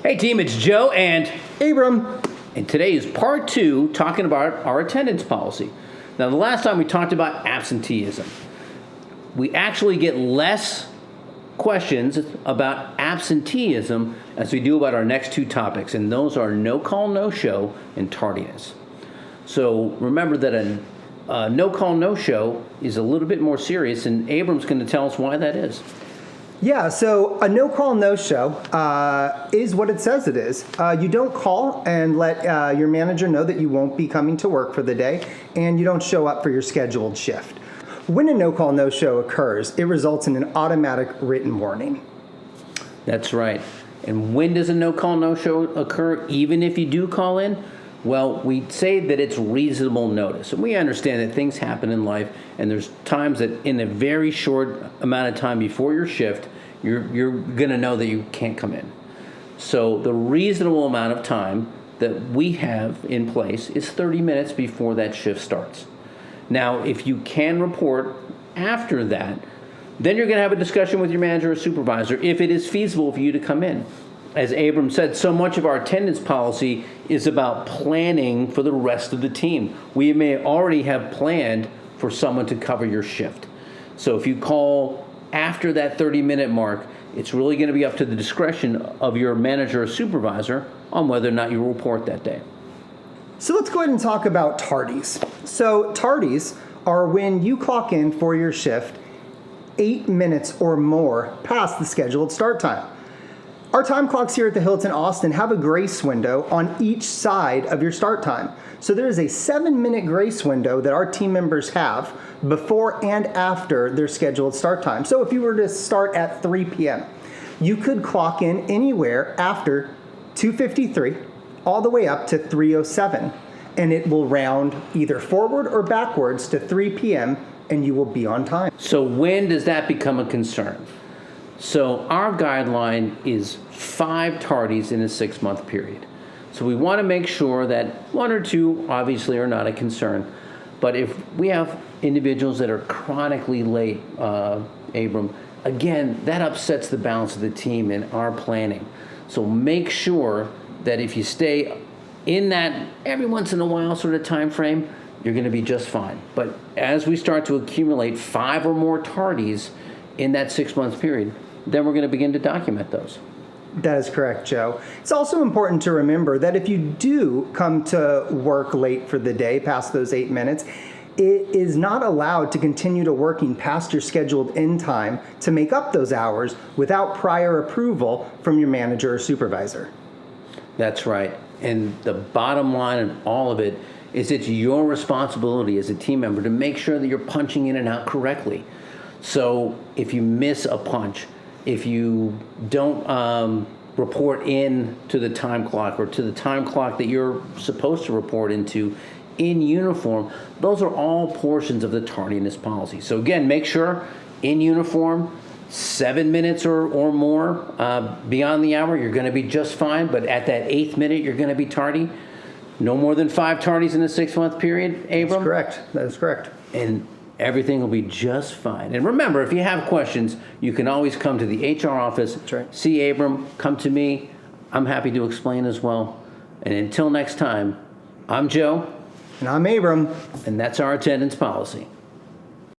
Hey team, it's Joe and Abram. and today is part 2 talking about our attendance policy. Now the last time we talked about absenteeism. We actually get less questions about absenteeism as we do about our next 2 topics, and those are no call, no show and tardiness. So remember that a no call, no show is a little bit more serious, and Abram's going to tell us why that is. Yeah, so a no call, no show is what it says it is. You don't call and let your manager know that you won't be coming to work for the day, and you don't show up for your scheduled shift. When a no call, no show occurs, it results in an automatic written warning. That's right. And when does a no call, no show occur, even if you do call in? Well, we say that it's reasonable notice. And we understand that things happen in life, and there's times that in a very short amount of time before your shift, you're going to know that you can't come in. So the reasonable amount of time that we have in place is 30 minutes before that shift starts. Now, if you can report after that, then you're going to have a discussion with your manager or supervisor if it is feasible for you to come in. As Abram said, so much of our attendance policy is about planning for the rest of the team. We may already have planned for someone to cover your shift. So if you call after that 30-minute mark, it's really going to be up to the discretion of your manager or supervisor on whether or not you report that day. So let's go ahead and talk about tardies. So tardies are when you clock in for your shift 8 minutes or more past the scheduled start time. Our time clocks here at the Hilton Austin have a grace window on each side of your start time. So there is a 7-minute grace window that our team members have before and after their scheduled start time. So if you were to start at 3 p.m., you could clock in anywhere after 2:53 all the way up to 3:07, and it will round either forward or backwards to 3 p.m., and you will be on time. So when does that become a concern? So our guideline is 5 tardies in a 6-month period. So we want to make sure that 1 or 2 obviously are not a concern. But if we have individuals that are chronically late, Abram, again, that upsets the balance of the team in our planning. So make sure that if you stay in that every once in a while sort of time frame, you're going to be just fine. But as we start to accumulate 5 or more tardies in that 6-month period, then we're going to begin to document those. That is correct, Joe. It's also important to remember that if you do come to work late for the day, past those 8 minutes, it is not allowed to continue to working past your scheduled end time to make up those hours without prior approval from your manager or supervisor. That's right. And the bottom line in all of it is it's your responsibility as a team member to make sure that you're punching in and out correctly. So if you miss a punch, if you don't report in to the time clock or to the time clock that you're supposed to report into in uniform, those are all portions of the tardiness policy. So again, make sure in uniform, 7 minutes or more beyond the hour, you're going to be just fine. But at that 8th minute, you're going to be tardy. No more than 5 tardies in a 6-month period, Abram? That's correct. That is correct. And everything will be just fine. And remember, if you have questions, you can always come to the HR office. That's right. See Abram, come to me. I'm happy to explain as well. And until next time, I'm Joe. And I'm Abram. And that's our attendance policy.